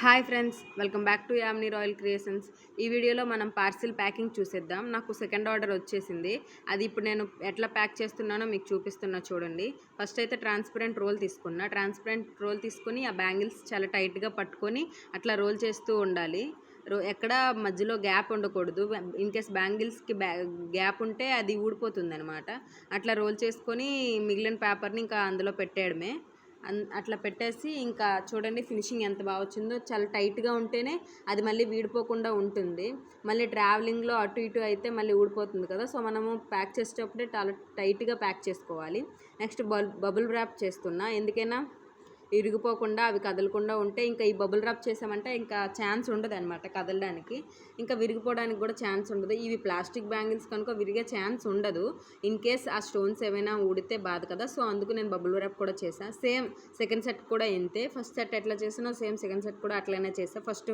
Hi friends, welcome back to Yamini royal creations. ఈ వీడియోలో మనం పార్సిల్ ప్యాకింగ్ చూసేద్దాం. నాకు సెకండ్ ఆర్డర్ వచ్చేసింది. అది ఇప్పుడు నేను ఎట్లా ప్యాక్ చేస్తున్నానో మీకు చూపిస్తున్నా చూడండి. ఫస్ట్ అయితే ట్రాన్స్పరెంట్ రోల్ తీసుకున్నా. ట్రాన్స్పరెంట్ రోల్ తీసుకొని ఆ బ్యాంగిల్స్ చాలా టైట్గా పట్టుకొని అట్లా రోల్ చేస్తూ ఉండాలి. ఎక్కడ మధ్యలో గ్యాప్ ఉండకూడదు. ఇన్ కేస్ బ్యాంగిల్స్కి గ్యాప్ ఉంటే అది ఊడిపోతుంది అనమాట. అట్లా రోల్ చేసుకొని మిగిలిన పేపర్ని ఇంకా అందులో పెట్టేయడమే. అట్లా పెట్టేసి ఇంకా చూడండి ఫినిషింగ్ ఎంత బాగా వచ్చిందో. చాలా టైట్గా ఉంటేనే అది మళ్ళీ వీడిపోకుండా ఉంటుంది. మళ్ళీ ట్రావెలింగ్లో అటు ఇటు అయితే మళ్ళీ ఊడిపోతుంది కదా. సో మనము ప్యాక్ చేసేటప్పుడే చాలా టైట్గా ప్యాక్ చేసుకోవాలి. నెక్స్ట్ బబుల్ ర్యాప్ చేస్తున్నా. ఎందుకైనా ఇరిగిపోకుండా అవి కదలకుండా ఉంటే ఇంకా ఈ బబుల్ ర్యాప్ చేసామంటే ఇంకా ఛాన్స్ ఉండదు అనమాట కదలడానికి. ఇంకా విరిగిపోవడానికి కూడా ఛాన్స్ ఉండదు. ఇవి ప్లాస్టిక్ బ్యాంగిల్స్ కనుక విరిగే ఛాన్స్ ఉండదు. ఇన్ కేస్ ఆ స్టోన్స్ ఏమైనా ఊడితే బాధ కదా. సో అందుకు నేను బబుల్ ర్యాప్ కూడా చేశాను. సేమ్ సెకండ్ సెట్ కూడా ఇంతే. ఫస్ట్ సెట్ ఎట్లా చేసినా సేమ్ సెకండ్ సెట్ కూడా అట్లనే చేస్తాను. ఫస్ట్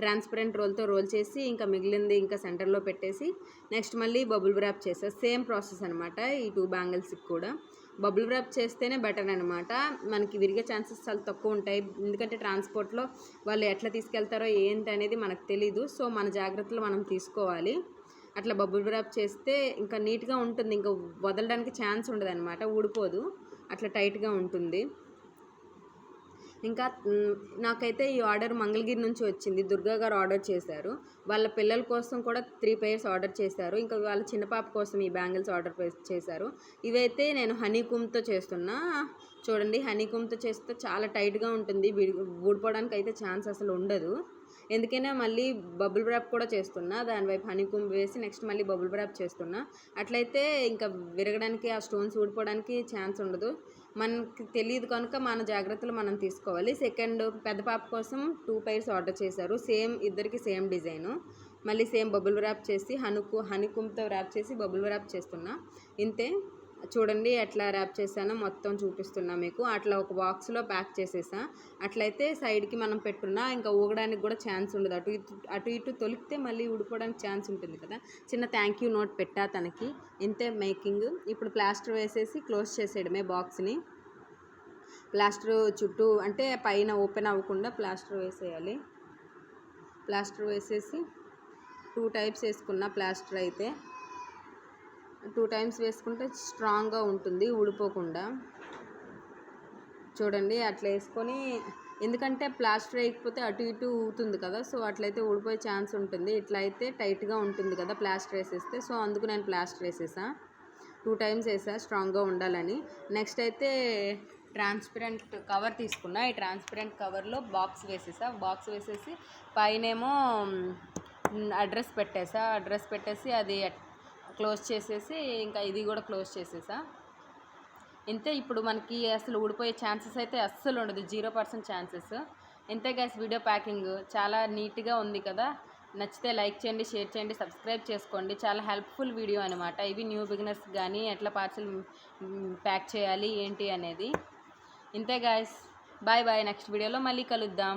ట్రాన్స్పరెంట్ రోల్తో రోల్ చేసి ఇంకా మిగిలింది ఇంకా సెంటర్లో పెట్టేసి నెక్స్ట్ మళ్ళీ బబుల్ ర్యాప్ చేస్తాను. సేమ్ ప్రాసెస్ అనమాట ఈ 2 బ్యాంగిల్స్కి కూడా. బబుల్ ర్యాప్ చేస్తేనే బెటర్ అనమాట. మనకి విరిగే ఛాన్సెస్ చాలా తక్కువ ఉంటాయి. ఎందుకంటే ట్రాన్స్పోర్ట్లో వాళ్ళు ఎట్లా తీసుకెళ్తారో ఏంటి అనేది మనకు తెలీదు. సో మన జాగ్రత్తలు మనం తీసుకోవాలి. అట్లా బబుల్ ర్యాప్ చేస్తే ఇంకా నీట్గా ఉంటుంది. ఇంకా వదలడానికి ఛాన్స్ ఉండదు అనమాట. ఊడిపోదు, అట్లా టైట్గా ఉంటుంది. ఇంకా నాకైతే ఈ ఆర్డర్ మంగళగిరి నుంచి వచ్చింది. దుర్గా గారు ఆర్డర్ చేశారు. వాళ్ళ పిల్లల కోసం కూడా 3 pairs ఆర్డర్ చేశారు. ఇంకా వాళ్ళ చిన్న పాప కోసం ఈ బ్యాంగిల్స్ ఆర్డర్ చేశారు. ఇవైతే నేను హనీకూమ్తో చేస్తున్నా. చూడండి, హనీకూమ్తో చేస్తే చాలా టైట్గా ఉంటుంది. ఊడిపోవడానికి అయితే ఛాన్స్ అసలు ఉండదు. ఎందుకైనా మళ్ళీ బబుల్ ర్యాప్ కూడా చేస్తున్నా. దానివైపు హనీకూమ్ వేసి నెక్స్ట్ మళ్ళీ బబుల్ ర్యాప్ చేస్తున్నా. అట్లయితే ఇంకా విరగడానికి ఆ స్టోన్స్ ఊడిపోవడానికి ఛాన్స్ ఉండదు. మనకి తెలియదు కనుక మన జాగ్రత్తలు మనం తీసుకోవాలి. సెకండ్ పెద్ద పాప కోసం 2 pairs ఆర్డర్ చేశారు. సేమ్ ఇద్దరికి సేమ్ డిజైను. మళ్ళీ సేమ్ బబుల్ ర్యాప్ చేసి హనీకూమ్తో ర్యాప్ చేసి బబుల్ ర్యాప్ చేస్తున్నా. ఇంతే. చూడండి ఎట్లా ర్యాప్ చేశానో మొత్తం చూపిస్తున్నా మీకు. అట్లా ఒక బాక్స్లో ప్యాక్ చేసేసా. అట్లయితే సైడ్కి మనం పెట్టున్నా ఇంకా ఊగడానికి కూడా ఛాన్స్ ఉండదు. అటు ఇటు తొలికితే మళ్ళీ ఊడిపోవడానికి ఛాన్స్ ఉంటుంది కదా. చిన్న థ్యాంక్ యూ నోట్ పెట్టా తనకి. ఇంతే మేకింగ్. ఇప్పుడు ప్లాస్టర్ వేసేసి క్లోజ్ చేసేయడమే బాక్స్ని. ప్లాస్టర్ చుట్టూ అంటే పైన ఓపెన్ అవ్వకుండా ప్లాస్టర్ వేసేయాలి. ప్లాస్టర్ వేసేసి 2 types వేసుకున్న ప్లాస్టర్ అయితే 2 times వేసుకుంటే స్ట్రాంగ్గా ఉంటుంది, ఊడిపోకుండా. చూడండి అట్లా వేసుకొని, ఎందుకంటే ప్లాస్టర్ వేయకపోతే అటు ఇటు ఊగుతుంది కదా. సో అట్లయితే ఊడిపోయే ఛాన్స్ ఉంటుంది. ఇట్లా అయితే టైట్గా ఉంటుంది కదా ప్లాస్టర్ వేసేస్తే. సో అందుకు నేను ప్లాస్టర్ వేసేసా. 2 times వేసా స్ట్రాంగ్గా ఉండాలని. నెక్స్ట్ అయితే ట్రాన్స్పరెంట్ కవర్ తీసుకున్నా. ఈ ట్రాన్స్పరెంట్ కవర్లో బాక్స్ వేసేసా. బాక్స్ వేసేసి పైనేమో అడ్రస్ పెట్టేసి అది క్లోజ్ చేసేసి ఇంకా ఇది కూడా క్లోజ్ చేసేసా. ఇంతే. ఇప్పుడు మనకి అసలు ఊడిపోయే ఛాన్సెస్ అయితే అస్సలు ఉండదు, 0% ఛాన్సెస్. ఇంతే గైస్, వీడియో ప్యాకింగ్ చాలా నీట్గా ఉంది కదా. నచ్చితే లైక్ చేయండి, షేర్ చేయండి, సబ్స్క్రైబ్ చేసుకోండి. చాలా హెల్ప్ఫుల్ వీడియో అనమాట. ఇవి న్యూ బిగినర్స్ కానీ ఎట్లా పార్సల్ ప్యాక్ చేయాలి ఏంటి అనేది. ఇంతే గైస్, బాయ్ బాయ్. నెక్స్ట్ వీడియోలో మళ్ళీ కలుద్దాం.